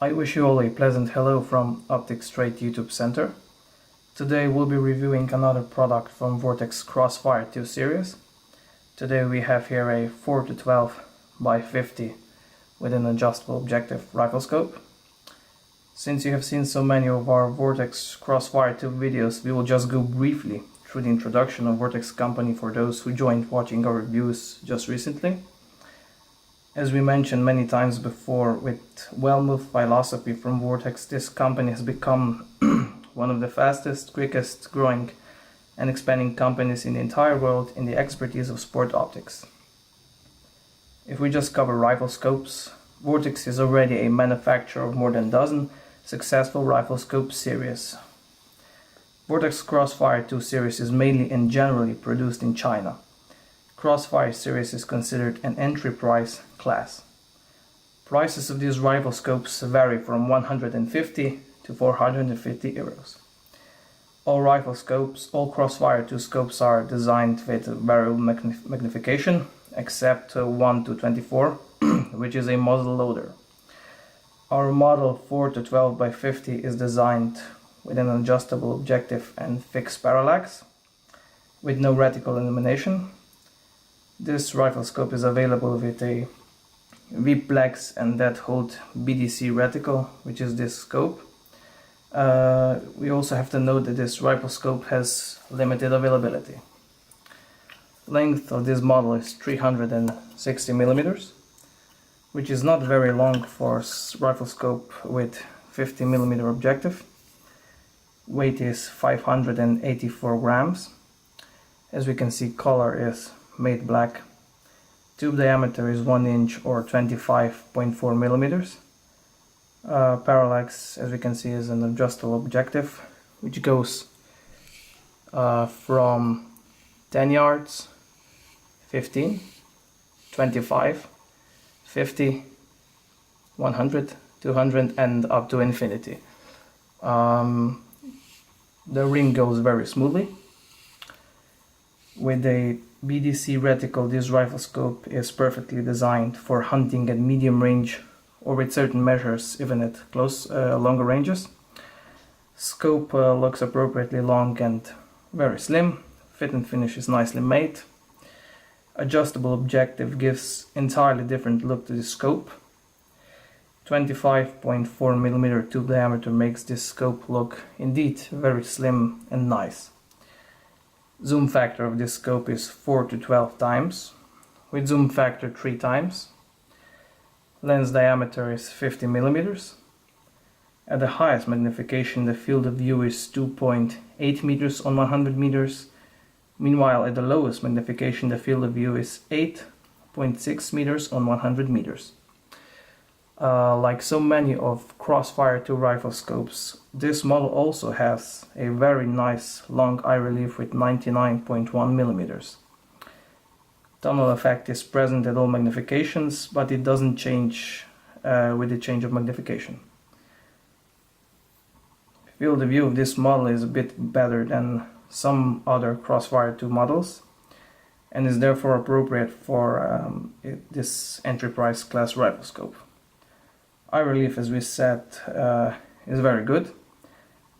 I wish you all a pleasant hello from Optics Trade YouTube Center. Today we'll be reviewing another product from Vortex Crossfire 2 series. Today we have here a 4-12 by 50 with an adjustable objective rifle scope. Since you have seen so many of our Vortex Crossfire 2 videos, we will just go briefly through the introduction of Vortex company for those who joined watching our reviews just recently. As we mentioned many times before, with well-moved philosophy from Vortex, this company has become one of the fastest, quickest growing and expanding companies in the entire world in the expertise of sport optics. If we just cover rifle scopes, Vortex is already a manufacturer of more than a dozen successful rifle scope series. Vortex Crossfire 2 series is mainly and generally produced in China. Crossfire series is considered an entry price class. Prices of these rifle scopes vary from 150 to 450 euros. All rifle scopes, all Crossfire 2 scopes are designed with variable magnification, except 1 to 24, which is a muzzle loader. Our model 4 to 12 by 50 is designed with an adjustable objective and fixed parallax, with no reticle illumination. This rifle scope is available with a V-Plex and dead hold BDC reticle, which is this scope. We also have to note that this rifle scope has limited availability. Length of this model is 360 millimeters, which is not very long for rifle scope with 50 millimeter objective. Weight is 584 grams. As we can see, color is made black. Tube diameter is 1 inch or 25.4 millimeters. Parallax, as we can see, is an adjustable objective which goes from 10 yards, 15, 25, 50, 100, 200 and up to infinity. The ring goes very smoothly. With a BDC reticle, this rifle scope is perfectly designed for hunting at medium range or with certain measures even at longer ranges. Scope looks appropriately long and very slim. Fit and finish is nicely made. Adjustable objective gives entirely different look to the scope. 25.4 millimeter tube diameter makes this scope look indeed very slim and nice. Zoom factor of this scope is 4 to 12 times, with zoom factor 3 times. Lens diameter is 50 millimeters. At the highest magnification, the field of view is 2.8 meters on 100 meters. Meanwhile, at the lowest magnification, the field of view is 8.6 meters on 100 meters. Like so many of Crossfire 2 rifle scopes, this model also has a very nice long eye relief with 99.1 millimeters. Tunnel effect is present at all magnifications, but it doesn't change with the change of magnification. Field of view of this model is a bit better than some other Crossfire 2 models and is therefore appropriate for this entry price class rifle scope. Eye relief, as we said, is very good.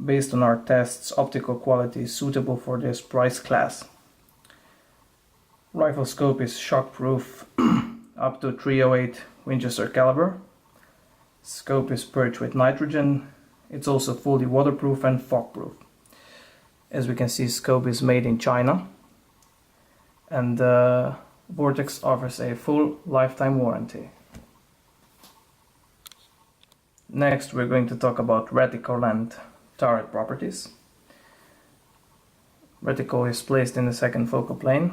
Based on our tests, optical quality is suitable for this price class. Rifle scope is shockproof up to 308 Winchester caliber. Scope is purged with nitrogen. It's also fully waterproof and fog-proof. As we can see, scope is made in China, and Vortex offers a full lifetime warranty. Next, we're going to talk about reticle and turret properties. Reticle is placed in the second focal plane.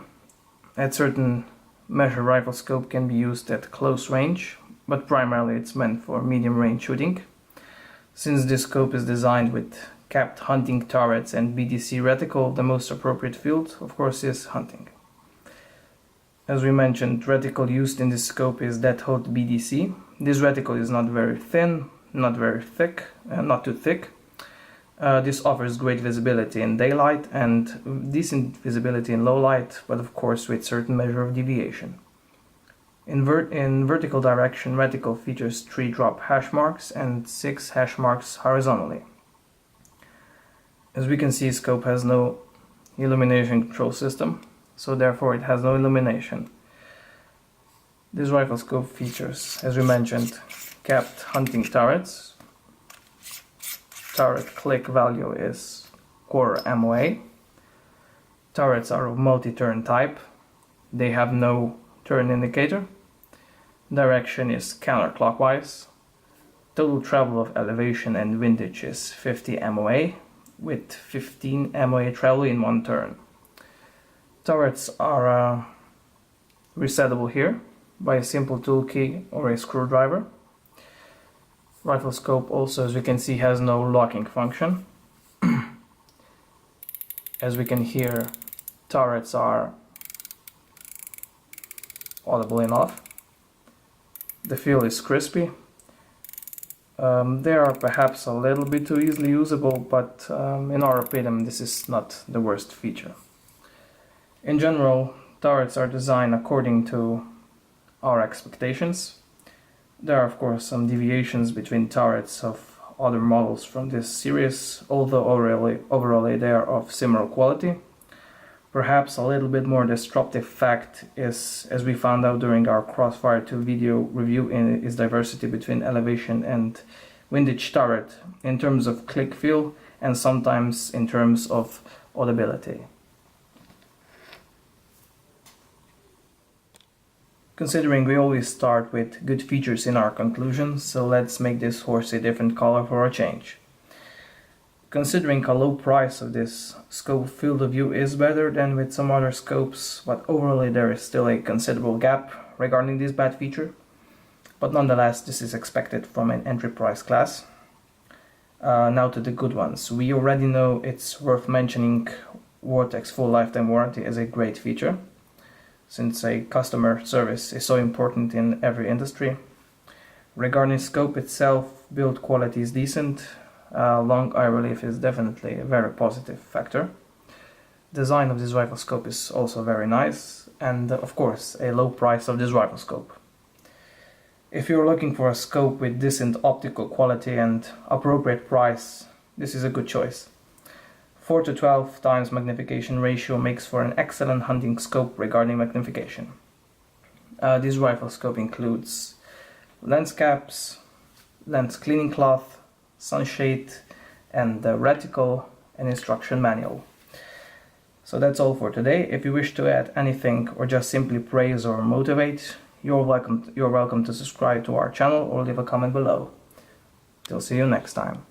At certain measure, rifle scope can be used at close range, but primarily it's meant for medium range shooting. Since this scope is designed with capped hunting turrets and BDC reticle, the most appropriate field, of course, is hunting. As we mentioned, reticle used in this scope is dead hold BDC. This reticle is not very thin, not very thick, not too thick. This offers great visibility in daylight and decent visibility in low light, but of course with certain measure of deviation. In vertical direction, reticle features 3 drop hash marks and 6 hash marks horizontally. As we can see, scope has no illumination control system, so therefore it has no illumination. This rifle scope features, as we mentioned, capped hunting turrets. Turret click value is core MOA. Turrets are of multi-turn type. They have no turn indicator. Direction is counterclockwise. Total travel of elevation and windage is 50 MOA, with 15 MOA travel in one turn. Turrets are resettable here by a simple tool key or a screwdriver. Rifle scope also, as we can see, has no locking function. As we can hear, turrets are audible enough. The feel is crispy. They are perhaps a little bit too easily usable, but in our opinion this is not the worst feature. In general, turrets are designed according to our expectations. There are of course some deviations between turrets of other models from this series, although overall they are of similar quality. Perhaps a little bit more disruptive fact is, as we found out during our Crossfire 2 video review, is diversity between elevation and windage turret in terms of click feel and sometimes in terms of audibility. Considering we always start with good features in our conclusions, so let's make this horse a different color for a change. Considering a low price of this scope, field of view is better than with some other scopes, but overall there is still a considerable gap regarding this bad feature. But nonetheless, this is expected from an entry price class. Now to the good ones. We already know it's worth mentioning Vortex full lifetime warranty is a great feature, since a customer service is so important in every industry. Regarding scope itself, build quality is decent. Long eye relief is definitely a very positive factor. Design of this rifle scope is also very nice, and of course a low price of this rifle scope. If you're looking for a scope with decent optical quality and appropriate price, this is a good choice. 4 to 12 times magnification ratio makes for an excellent hunting scope regarding magnification. This rifle scope includes lens caps, lens cleaning cloth, sunshade, and the reticle and instruction manual. So that's all for today. If you wish to add anything or just simply praise or motivate, you're welcome to subscribe to our channel or leave a comment below. Till see you next time.